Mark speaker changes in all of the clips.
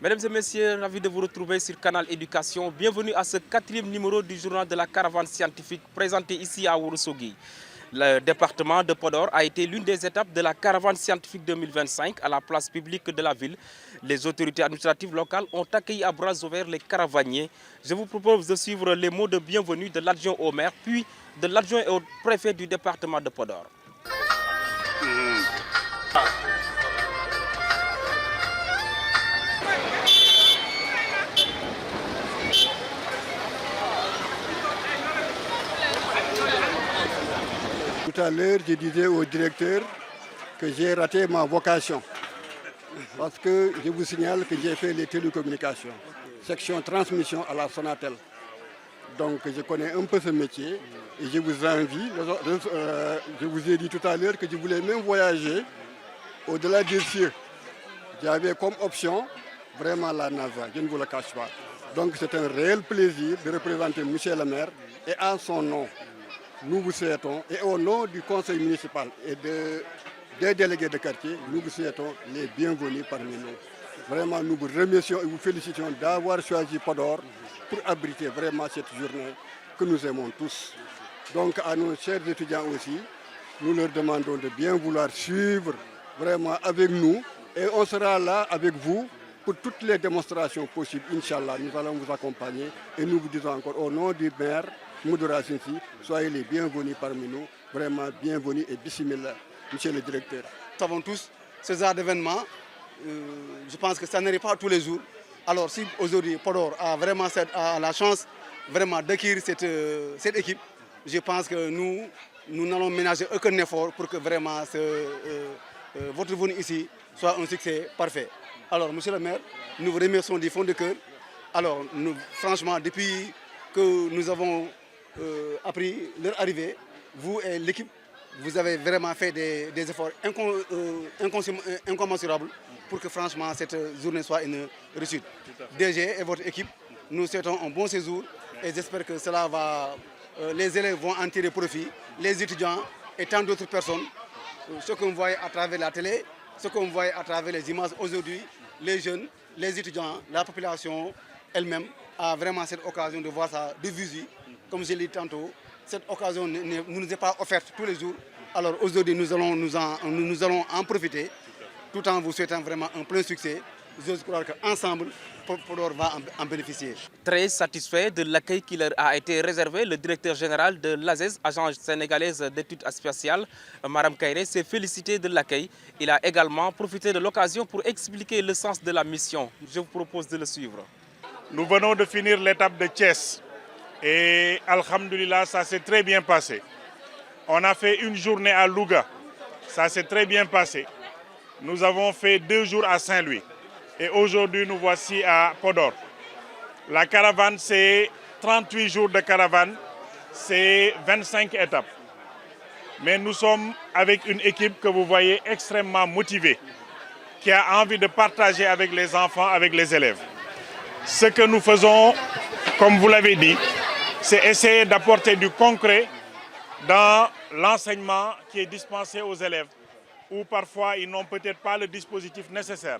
Speaker 1: Mesdames et messieurs, ravi de vous retrouver sur Canal Éducation. Bienvenue à ce 4e numéro du journal de la caravane scientifique présenté ici à Ourossogui. Le département de Podor a été l'une des étapes de la caravane scientifique 2025 à la place publique de la ville. Les autorités administratives locales ont accueilli à bras ouverts les caravaniers. Je vous propose de suivre les mots de bienvenue de l'adjoint au maire, puis de l'adjoint au préfet du département de Podor.
Speaker 2: Tout à l'heure, je disais au directeur que j'ai raté ma vocation. Parce que je vous signale que j'ai fait les télécommunications, section transmission à la Sonatel. Donc je connais un peu ce métier et je vous envie. Je vous ai dit tout à l'heure que je voulais même voyager au-delà des cieux. J'avais comme option vraiment la NASA, je ne vous le cache pas. Donc c'est un réel plaisir de représenter M. le maire et en son nom. Nous vous souhaitons, et au nom du conseil municipal et des délégués de quartier, nous vous souhaitons les bienvenus parmi nous. Vraiment, nous vous remercions et vous félicitons d'avoir choisi Podor pour abriter vraiment cette journée que nous aimons tous. Donc à nos chers étudiants aussi, nous leur demandons de bien vouloir suivre vraiment avec nous et on sera là avec vous pour toutes les démonstrations possibles. Inch'Allah, nous allons vous accompagner et nous vous disons encore au nom du maire, Moudoura Sinsi, soyez les bienvenus parmi nous, vraiment bienvenus et bismillah, monsieur le directeur.
Speaker 3: Nous savons tous, ce genre d'événement, je pense que ça n'arrive pas tous les jours. Alors si aujourd'hui Podor a vraiment la chance vraiment d'acquérir cette équipe, je pense que nous n'allons ménager aucun effort pour que vraiment votre venue ici soit un succès parfait. Alors monsieur le maire, nous vous remercions du fond de cœur. Alors franchement, depuis que nous avons appris leur arrivée, vous et l'équipe, vous avez vraiment fait des efforts incommensurables pour que franchement cette journée soit une réussite. DG et votre équipe, nous souhaitons un bon séjour et j'espère que les élèves vont en tirer profit, les étudiants et tant d'autres personnes. Ce qu'on voit à travers la télé, ce qu'on voit à travers les images aujourd'hui, les jeunes, les étudiants, la population elle-même a vraiment cette occasion de voir ça de visu. Comme je l'ai dit tantôt, cette occasion ne nous est pas offerte tous les jours. Alors aujourd'hui, nous allons en profiter, tout en vous souhaitant vraiment un plein succès. J'ose croire qu'ensemble, Podor va en bénéficier.
Speaker 1: Très satisfait de l'accueil qui leur a été réservé, le directeur général de l'ASES, Agence sénégalaise d'études spatiales, Maram Kairé, s'est félicité de l'accueil. Il a également profité de l'occasion pour expliquer le sens de la mission. Je vous propose de le suivre.
Speaker 4: Nous venons de finir l'étape de Thiès et alhamdoulilah, ça s'est très bien passé. On a fait une journée à Louga, ça s'est très bien passé. Nous avons fait 2 jours à Saint-Louis et aujourd'hui nous voici à Podor. La caravane, c'est 38 jours de caravane, c'est 25 étapes. Mais nous sommes avec une équipe que vous voyez extrêmement motivée, qui a envie de partager avec les enfants, avec les élèves. Ce que nous faisons, comme vous l'avez dit, c'est essayer d'apporter du concret dans l'enseignement qui est dispensé aux élèves, où parfois ils n'ont peut-être pas le dispositif nécessaire.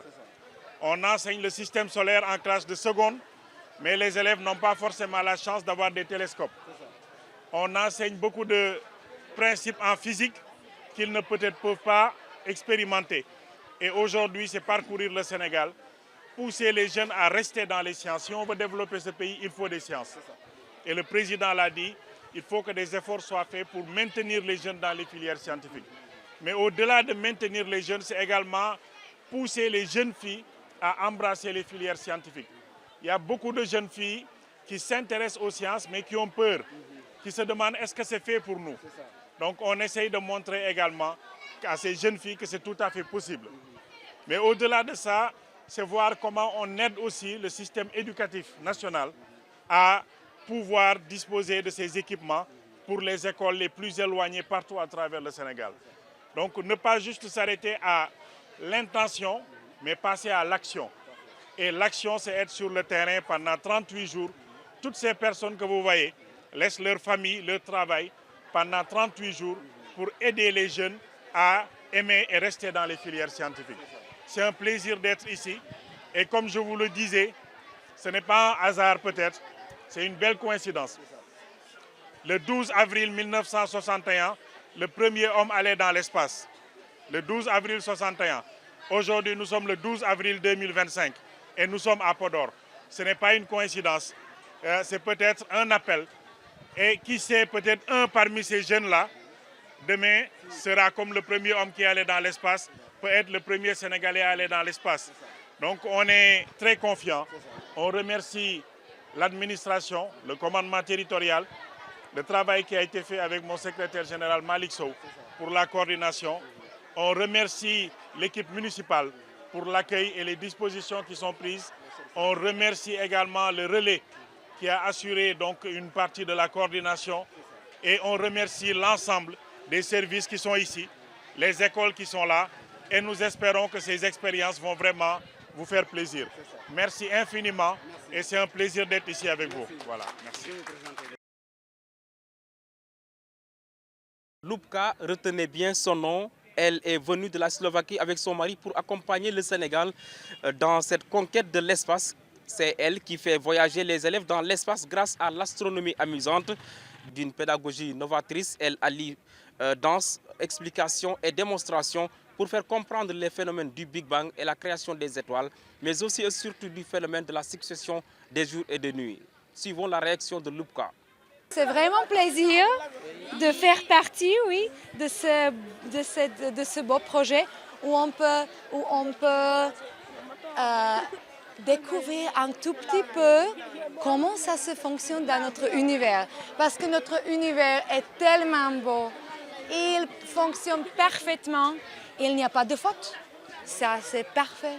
Speaker 4: On enseigne le système solaire en classe de seconde, mais les élèves n'ont pas forcément la chance d'avoir des télescopes. On enseigne beaucoup de principes en physique qu'ils ne peut-être peuvent pas expérimenter. Et aujourd'hui, c'est parcourir le Sénégal, pousser les jeunes à rester dans les sciences. Si on veut développer ce pays, il faut des sciences. Et le président l'a dit, il faut que des efforts soient faits pour maintenir les jeunes dans les filières scientifiques. Mais au-delà de maintenir les jeunes, c'est également pousser les jeunes filles à embrasser les filières scientifiques. Il y a beaucoup de jeunes filles qui s'intéressent aux sciences, mais qui ont peur, qui se demandent est-ce que c'est fait pour nous. Donc on essaye de montrer également à ces jeunes filles que c'est tout à fait possible. Mais au-delà de ça, c'est voir comment on aide aussi le système éducatif national à pouvoir disposer de ces équipements pour les écoles les plus éloignées partout à travers le Sénégal. Donc ne pas juste s'arrêter à l'intention, mais passer à l'action. Et l'action, c'est être sur le terrain pendant 38 jours. Toutes ces personnes que vous voyez laissent leur famille, leur travail pendant 38 jours pour aider les jeunes à aimer et rester dans les filières scientifiques. C'est un plaisir d'être ici Et comme je vous le disais, ce n'est pas un hasard peut-être, c'est une belle coïncidence. Le 12 avril 1961, le premier homme allait dans l'espace. Le 12 avril 61. Aujourd'hui, nous sommes le 12 avril 2025 et nous sommes à Podor. Ce n'est pas une coïncidence, c'est peut-être un appel. Et qui sait, peut-être un parmi ces jeunes-là, demain, sera comme le premier homme qui allait dans l'espace, peut être le premier Sénégalais à aller dans l'espace. Donc on est très confiants. On remercie l'administration, le commandement territorial, le travail qui a été fait avec mon secrétaire général Malik Sow pour la coordination. On remercie l'équipe municipale pour l'accueil et les dispositions qui sont prises. On remercie également le relais qui a assuré donc une partie de la coordination. Et on remercie l'ensemble des services qui sont ici, les écoles qui sont là. Et nous espérons que ces expériences vont vraiment vous faire plaisir. Merci infiniment et c'est un plaisir d'être ici avec vous. Voilà, merci.
Speaker 1: Lubka, retenez bien son nom. Elle est venue de la Slovaquie avec son mari pour accompagner le Sénégal dans cette conquête de l'espace. C'est elle qui fait voyager les élèves dans l'espace grâce à l'astronomie amusante. D'une pédagogie novatrice, elle allie danse, explication et démonstration pour faire comprendre les phénomènes du Big Bang et la création des étoiles, mais aussi et surtout du phénomène de la succession des jours et des nuits. Suivons la réaction de Lubka.
Speaker 5: C'est vraiment plaisir de faire partie, oui, de ce beau projet où on peut découvrir un tout petit peu comment ça se fonctionne dans notre univers. Parce que notre univers est tellement beau, il fonctionne parfaitement, il n'y a pas de faute. Ça, c'est parfait.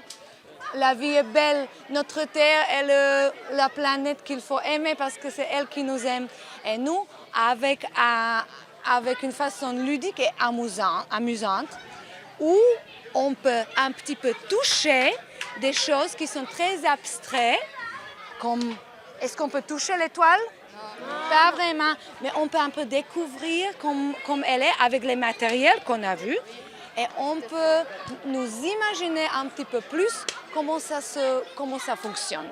Speaker 5: La vie est belle, notre Terre est la planète qu'il faut aimer parce que c'est elle qui nous aime. Et nous, avec une façon ludique et amusante, où on peut un petit peu toucher des choses qui sont très abstraites, comme est-ce qu'on peut toucher l'étoile? Pas vraiment, mais on peut un peu découvrir comme elle est avec les matériels qu'on a vus. Et on peut nous imaginer un petit peu plus comment ça fonctionne.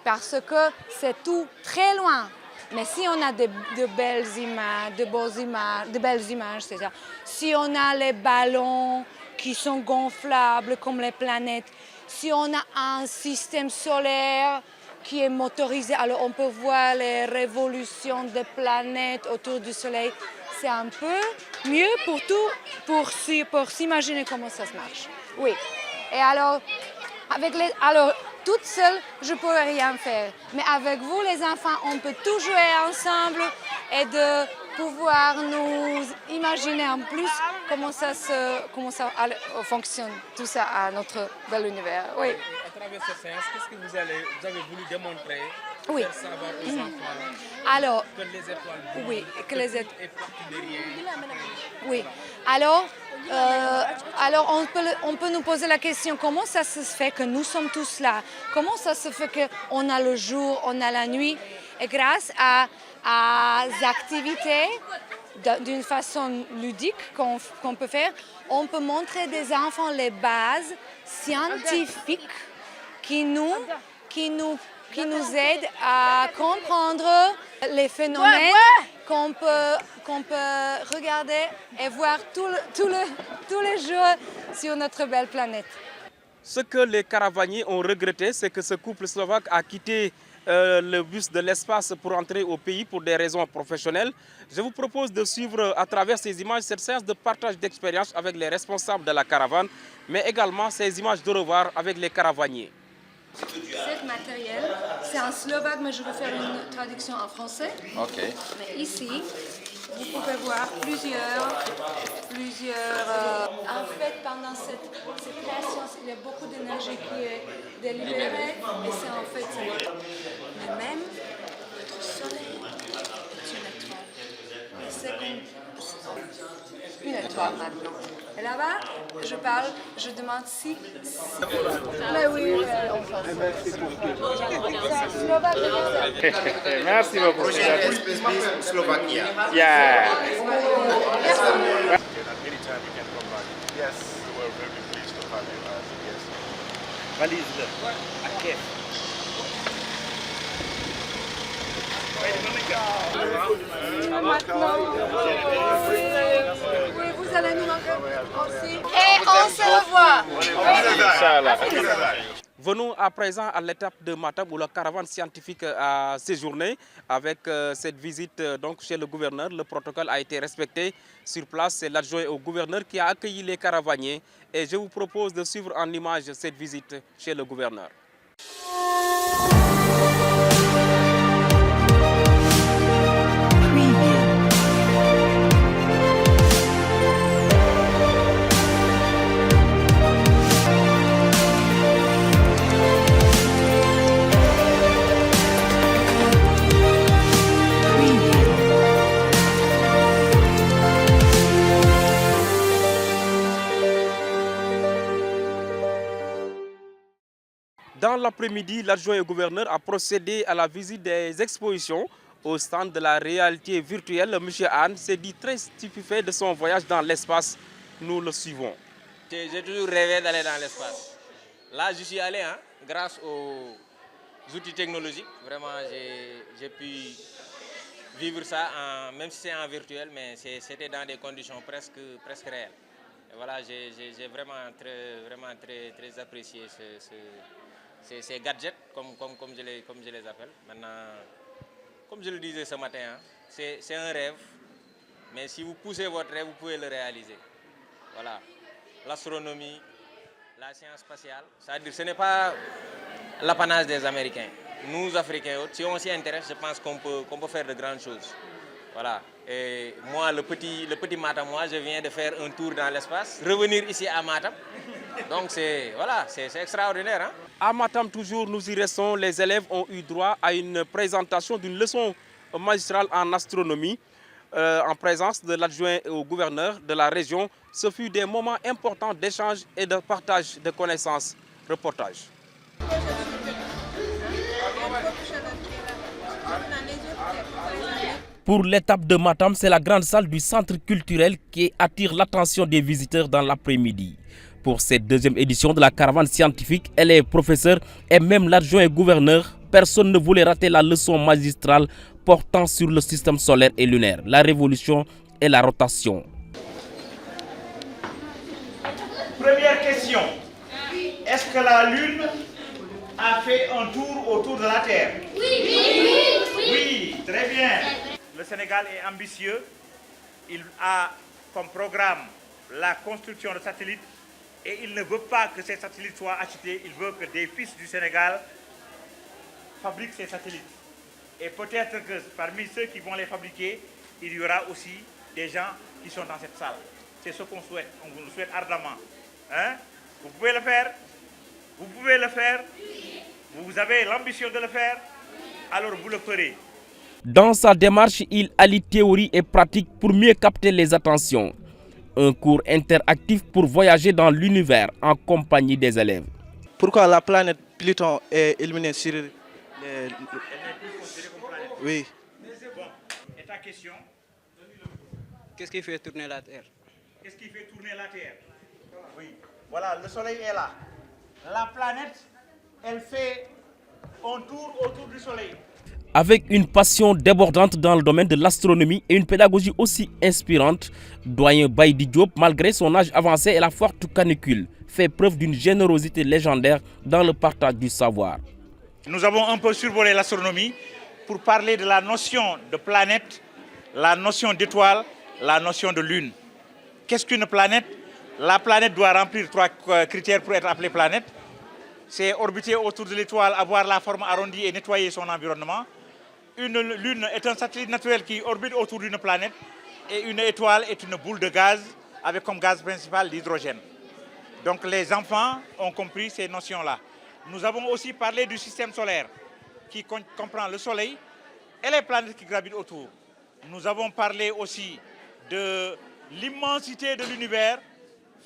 Speaker 5: Parce que c'est tout très loin. Mais si on a de belles images, c'est ça. Si on a les ballons qui sont gonflables comme les planètes, si on a un système solaire qui est motorisé, alors on peut voir les révolutions des planètes autour du Soleil. C'est un peu mieux pour s'imaginer comment ça se marche. Oui. Et alors, toute seule, je ne pourrais rien faire. Mais avec vous, les enfants, on peut tout jouer ensemble et de pouvoir nous imaginer en plus comment ça fonctionne, tout ça à notre bel univers. Oui.
Speaker 1: À travers cette séance, qu'est-ce que vous avez voulu démontrer?
Speaker 5: Oui.
Speaker 1: Faire savoir aux enfants
Speaker 5: alors,
Speaker 1: que les étoiles bougent,
Speaker 5: oui, que les étoiles.
Speaker 1: est partie de rien.
Speaker 5: Oui. Alors on peut nous poser la question, comment ça se fait que nous sommes tous là? Comment ça se fait qu'on a le jour, on a la nuit? Et grâce à des activités d'une façon ludique qu'on peut faire, on peut montrer des enfants les bases scientifiques qui nous aident à comprendre les phénomènes qu'on peut regarder et voir tous les jours sur notre belle planète.
Speaker 1: Ce que les caravaniers ont regretté, c'est que ce couple slovaque a quitté le bus de l'espace pour entrer au pays pour des raisons professionnelles. Je vous propose de suivre à travers ces images cette séance de partage d'expérience avec les responsables de la caravane, mais également ces images de revoir avec les caravaniers.
Speaker 5: Cet matériel, c'est en slovaque, mais je vais faire une traduction en français.
Speaker 6: Ok.
Speaker 5: Mais ici, vous pouvez voir plusieurs. En fait, pendant cette création, il y a beaucoup d'énergie qui est délibérée, et c'est en fait le même. Notre soleil est une étoile. Et c'est comme une étoile maintenant. Et là-bas, je demande si... Mais oui, on fait
Speaker 4: Merci beaucoup.
Speaker 6: Slovakia.
Speaker 4: Yeah.
Speaker 6: Yes.
Speaker 4: We were very pleased to have you as a guest.
Speaker 7: valise la ak kees.
Speaker 5: Oui, vous allez nous manquer aussi. Et on se revoit.
Speaker 1: Venons à présent à l'étape de Matam où la caravane scientifique a séjourné avec cette visite donc chez le gouverneur. Le protocole a été respecté sur place. C'est l'adjoint au gouverneur qui a accueilli les caravaniers. Et je vous propose de suivre en image cette visite chez le gouverneur. Dans l'après-midi, l'adjoint au gouverneur a procédé à la visite des expositions au stand de la réalité virtuelle. M. Anne s'est dit très stupéfait de son voyage dans l'espace. Nous le suivons.
Speaker 8: J'ai toujours rêvé d'aller dans l'espace. Là, je suis allé grâce aux outils technologiques. Vraiment, j'ai pu vivre ça, même si c'est en virtuel, mais c'était dans des conditions presque réelles. Et voilà, j'ai vraiment très apprécié ces gadgets, comme je les appelle. Maintenant, comme je le disais ce matin, c'est un rêve, mais si vous poussez votre rêve, vous pouvez le réaliser. Voilà, l'astronomie, la science spatiale, c'est-à-dire ce n'est pas l'apanage des Américains. Nous, Africains, si on s'y intéresse, je pense qu'on peut faire de grandes choses. Voilà. Et moi, le petit Matam, je viens de faire un tour dans l'espace, revenir ici à Matam. Donc c'est extraordinaire. Hein?
Speaker 1: À Matam, toujours, nous y restons. Les élèves ont eu droit à une présentation d'une leçon magistrale en astronomie en présence de l'adjoint au gouverneur de la région. Ce fut des moments importants d'échange et de partage de connaissances. Reportage. Pour l'étape de Matam, c'est la grande salle du centre culturel qui attire l'attention des visiteurs dans l'après-midi. Pour cette deuxième édition de la caravane scientifique, élèves, professeurs et même l'adjoint et gouverneur, personne ne voulait rater la leçon magistrale portant sur le système solaire et lunaire, la révolution et la rotation.
Speaker 7: Première question. Est-ce que la Lune a fait un tour autour de la Terre? Oui, très bien. Le Sénégal est ambitieux. Il a comme programme la construction de satellites et il ne veut pas que ces satellites soient achetés. Il veut que des fils du Sénégal fabriquent ces satellites. Et peut-être que parmi ceux qui vont les fabriquer, il y aura aussi des gens qui sont dans cette salle. C'est ce qu'on souhaite. On vous le souhaite ardemment. Hein? Vous pouvez le faire. Vous pouvez le faire. Vous avez l'ambition de le faire. Alors vous le ferez.
Speaker 1: Dans sa démarche, il allie théorie et pratique pour mieux capter les attentions. Un cours interactif pour voyager dans l'univers en compagnie des élèves.
Speaker 9: Pourquoi la planète Pluton est illuminée sur les... Oui.
Speaker 7: Bon. Et ta question?
Speaker 9: Qu'est-ce qui fait tourner la Terre?
Speaker 7: Qu'est-ce qui fait tourner la Terre? Oui. Voilà, le Soleil est là. La planète, elle fait un tour autour du Soleil.
Speaker 1: Avec une passion débordante dans le domaine de l'astronomie et une pédagogie aussi inspirante, doyen Baïdi Diop, malgré son âge avancé et la forte canicule, fait preuve d'une générosité légendaire dans le partage du savoir.
Speaker 7: Nous avons un peu survolé l'astronomie pour parler de la notion de planète, la notion d'étoile, la notion de lune. Qu'est-ce qu'une planète? La planète doit remplir 3 critères pour être appelée planète. C'est orbiter autour de l'étoile, avoir la forme arrondie et nettoyer son environnement. Une lune est un satellite naturel qui orbite autour d'une planète et une étoile est une boule de gaz avec comme gaz principal l'hydrogène. Donc les enfants ont compris ces notions-là. Nous avons aussi parlé du système solaire qui comprend le Soleil et les planètes qui gravitent autour. Nous avons parlé aussi de l'immensité de l'univers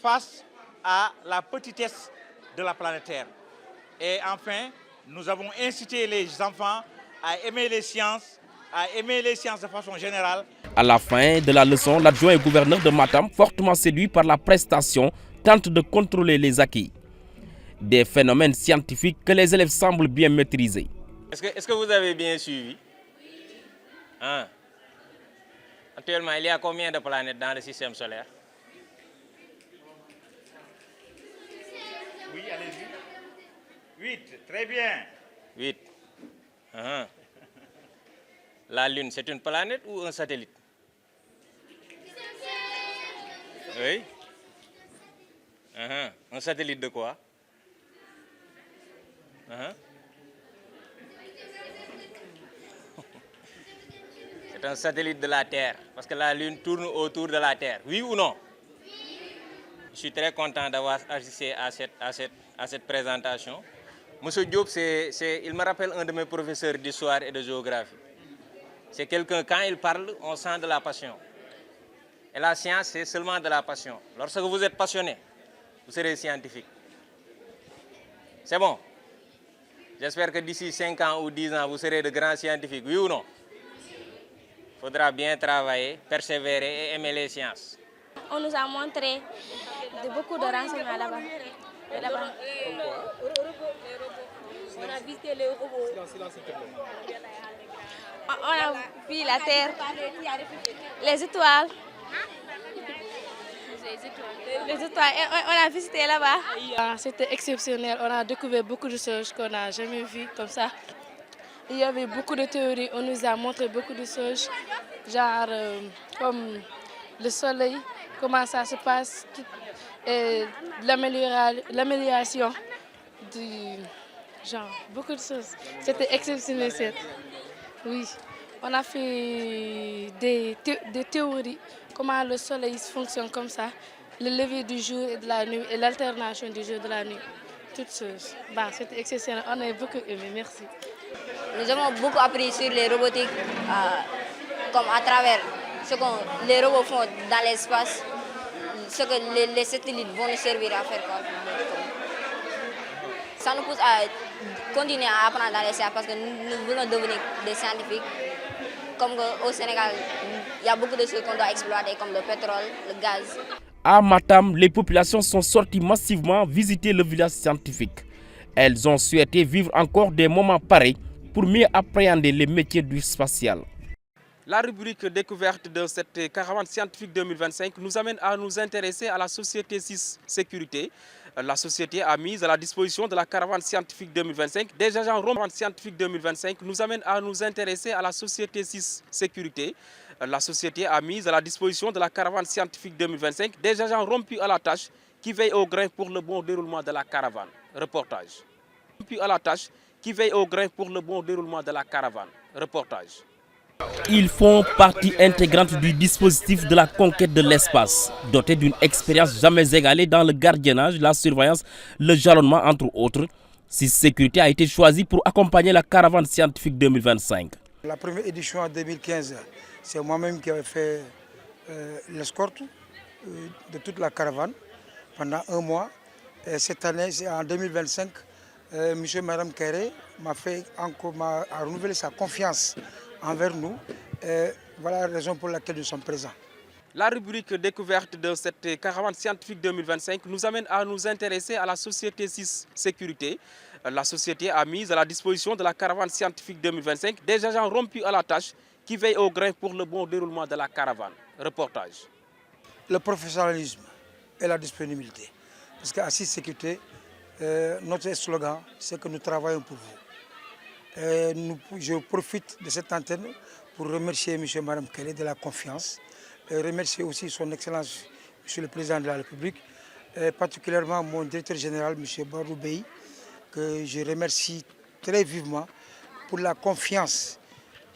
Speaker 7: face à la petitesse de la planète Terre. Et enfin, nous avons incité les enfants à aimer les sciences de façon générale.
Speaker 1: À la fin de la leçon, l'adjoint et gouverneur de Matam, fortement séduit par la prestation, tente de contrôler les acquis. Des phénomènes scientifiques que les élèves semblent bien maîtriser.
Speaker 8: Est-ce que vous avez bien suivi? Hein? Actuellement, il y a combien de planètes dans le système solaire?
Speaker 7: Oui, allez-y. 8, très bien.
Speaker 8: 8. La Lune, c'est une planète ou un satellite? Oui. Un satellite de quoi? C'est un satellite de la Terre, parce que la Lune tourne autour de la Terre. Oui ou non? Je suis très content d'avoir assisté à cette présentation. Monsieur Diop, il me rappelle un de mes professeurs d'histoire et de géographie. C'est quelqu'un, quand il parle, on sent de la passion. Et la science, c'est seulement de la passion. Lorsque vous êtes passionné, vous serez scientifique. C'est bon? J'espère que d'ici 5 ans ou 10 ans, vous serez de grands scientifiques, oui ou non? Il faudra bien travailler, persévérer et aimer les sciences.
Speaker 10: On nous a montré beaucoup de renseignements là-bas. On a visité les robots. On a vu la Terre, les étoiles. Les étoiles, on a visité là-bas.
Speaker 11: C'était exceptionnel, on a découvert beaucoup de choses qu'on n'a jamais vues comme ça. Il y avait beaucoup de théories, on nous a montré beaucoup de choses, genre comme le soleil, comment ça se passe, et l'amélioration du genre, beaucoup de choses. C'était exceptionnel. Oui, on a fait des théories, comment le soleil fonctionne comme ça, le lever du jour et de la nuit et l'alternation du jour et de la nuit, toutes choses. C'était exceptionnel, on a beaucoup aimé, merci.
Speaker 12: Nous avons beaucoup appris sur les robotiques, comme à travers ce que les robots font dans l'espace, ce que les satellites vont nous servir à faire. Ça nous pousse à continuer à apprendre dans les sciences parce que nous voulons devenir des scientifiques. Comme au Sénégal, il y a beaucoup de choses qu'on doit exploiter comme le pétrole, le gaz.
Speaker 1: À Matam, les populations sont sorties massivement visiter le village scientifique. Elles ont souhaité vivre encore des moments pareils pour mieux appréhender les métiers du spatial. La rubrique découverte de cette caravane scientifique 2025 nous amène à nous intéresser à la société 6 Sécurité. La société a mis à la disposition de la caravane scientifique 2025 des agents rompus scientifique 2025 nous amène à nous intéresser à la société 6 Sécurité. La société a mis à la disposition de la caravane scientifique 2025 des agents rompus à la tâche qui veillent au grain pour le bon déroulement de la caravane. Reportage. Rompus à la tâche qui veillent au grain pour le bon déroulement de la caravane. Reportage. Ils font partie intégrante du dispositif de la conquête de l'espace, doté d'une expérience jamais égalée dans le gardiennage, la surveillance, le jalonnement entre autres. CIS Sécurité a été choisi pour accompagner la caravane scientifique 2025.
Speaker 13: La première édition en 2015, c'est moi-même qui avais fait l'escorte de toute la caravane pendant 1 mois. Et cette année, en 2025, M. et Mme Kéré m'a renouvelé sa confiance envers nous. Et voilà la raison pour laquelle nous sommes présents.
Speaker 1: La rubrique découverte de cette caravane scientifique 2025 nous amène à nous intéresser à la société 6 Sécurité. La société a mis à la disposition de la caravane scientifique 2025 des agents rompus à la tâche qui veillent au grain pour le bon déroulement de la caravane. Reportage.
Speaker 13: Le professionnalisme et la disponibilité. Parce qu'à CIS Sécurité, notre slogan, c'est que nous travaillons pour vous. Je profite de cette antenne pour remercier M. et Mme Kéré de la confiance, et remercier aussi son Excellence, M. le Président de la République, et particulièrement mon directeur général, M. Barou Bey, que je remercie très vivement pour la confiance,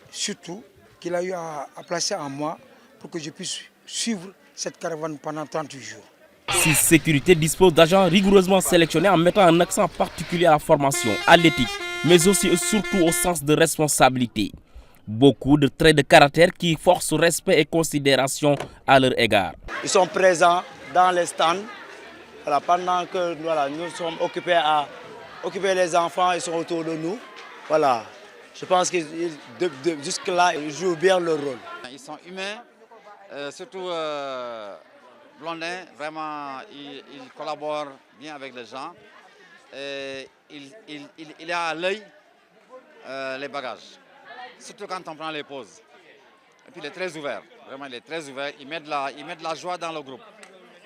Speaker 13: surtout qu'il a eu à placer en moi pour que je puisse suivre cette caravane pendant 38 jours.
Speaker 1: CIS Sécurité dispose d'agents rigoureusement sélectionnés en mettant un accent particulier à la formation, à l'éthique, mais aussi et surtout au sens de responsabilité. Beaucoup de traits de caractère qui forcent respect et considération à leur égard.
Speaker 14: Ils sont présents dans les stands. Voilà, pendant que nous sommes occupés à occuper les enfants, ils sont autour de nous. Voilà. Je pense que jusque-là, ils jouent bien leur rôle.
Speaker 15: Ils sont humains, surtout Blondin, vraiment, il collabore bien avec les gens. il a à l'œil les bagages, surtout quand on prend les pauses. Et puis il est très ouvert, vraiment il est très ouvert, il met de la joie dans le groupe.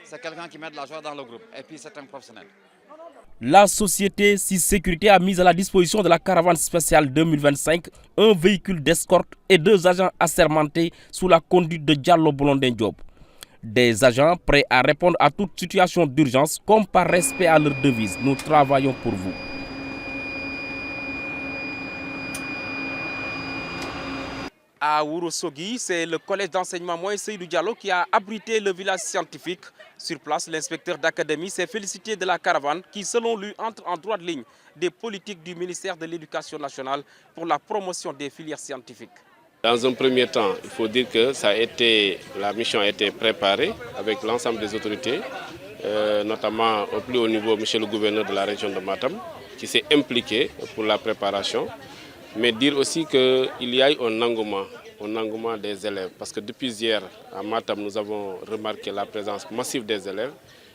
Speaker 15: C'est quelqu'un qui met de la joie dans le groupe et puis c'est un professionnel.
Speaker 1: La société SIS Sécurité a mis à la disposition de la caravane spéciale 2025 un véhicule d'escorte et 2 agents assermentés sous la conduite de Diallo Blondin Diop. Des agents prêts à répondre à toute situation d'urgence comme par respect à leur devise. Nous travaillons pour vous. À Ourossogui, c'est le collège d'enseignement moyen Seydou Diallo qui a abrité le village scientifique. Sur place, l'inspecteur d'académie s'est félicité de la caravane qui, selon lui, entre en droite ligne des politiques du ministère de l'Éducation nationale pour la promotion des filières scientifiques.
Speaker 16: Dans un premier temps, il faut dire que la mission a été préparée avec l'ensemble des autorités, notamment au plus haut niveau, monsieur le gouverneur de la région de Matam, qui s'est impliqué pour la préparation. Mais dire aussi qu'il y a eu un engouement des élèves. Parce que depuis hier, à Matam, nous avons remarqué la présence massive des élèves.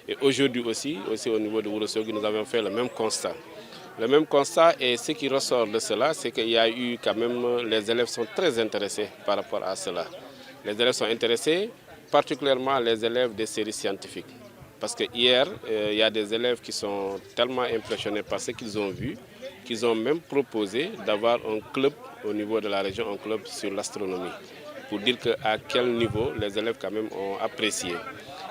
Speaker 16: Et aujourd'hui aussi au niveau de Ourossogui, nous avons fait le même constat. Le même constat, et ce qui ressort de cela, c'est qu'il y a eu quand même, les élèves sont très intéressés par rapport à cela. Les élèves sont intéressés, particulièrement les élèves des séries scientifiques. Parce que hier, il y a des élèves qui sont tellement impressionnés par ce qu'ils ont vu, qu'ils ont même proposé d'avoir un club au niveau de la région, un club sur l'astronomie. Pour dire à quel niveau les élèves quand même ont apprécié.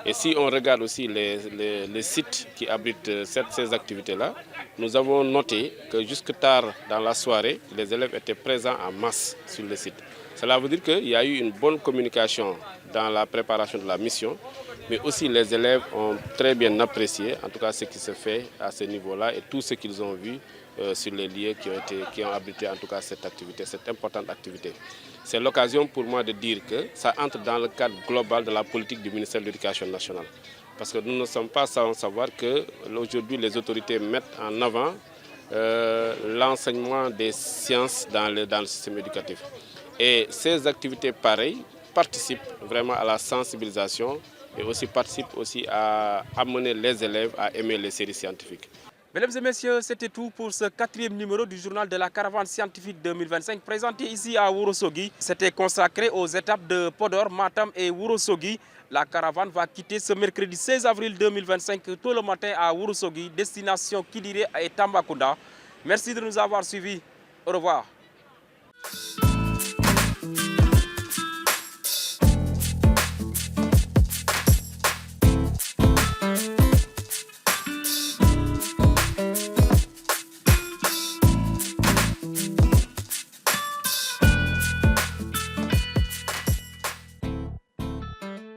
Speaker 16: Et si on regarde aussi les sites qui abritent ces activités-là, nous avons noté que jusque tard dans la soirée, les élèves étaient présents en masse sur le site. Cela veut dire qu'il y a eu une bonne communication dans la préparation de la mission, mais aussi les élèves ont très bien apprécié, en tout cas ce qui se fait à ce niveau-là et tout ce qu'ils ont vu sur les lieux qui ont abrité en tout cas cette activité, cette importante activité. C'est l'occasion pour moi de dire que ça entre dans le cadre global de la politique du ministère de l'Éducation nationale. Parce que nous ne sommes pas sans savoir qu'aujourd'hui les autorités mettent en avant l'enseignement des sciences dans le système éducatif. Et ces activités pareilles participent vraiment à la sensibilisation et aussi participent aussi à amener les élèves à aimer les séries scientifiques.
Speaker 1: Mesdames et messieurs, c'était tout pour ce 4e numéro du journal de la caravane scientifique 2025 présenté ici à Ourossogui. C'était consacré aux étapes de Podor, Matam et Ourossogui. La caravane va quitter ce mercredi 16 avril 2025 tôt le matin à Ourossogui, destination Kidire et Tambacounda. Merci de nous avoir suivis. Au revoir.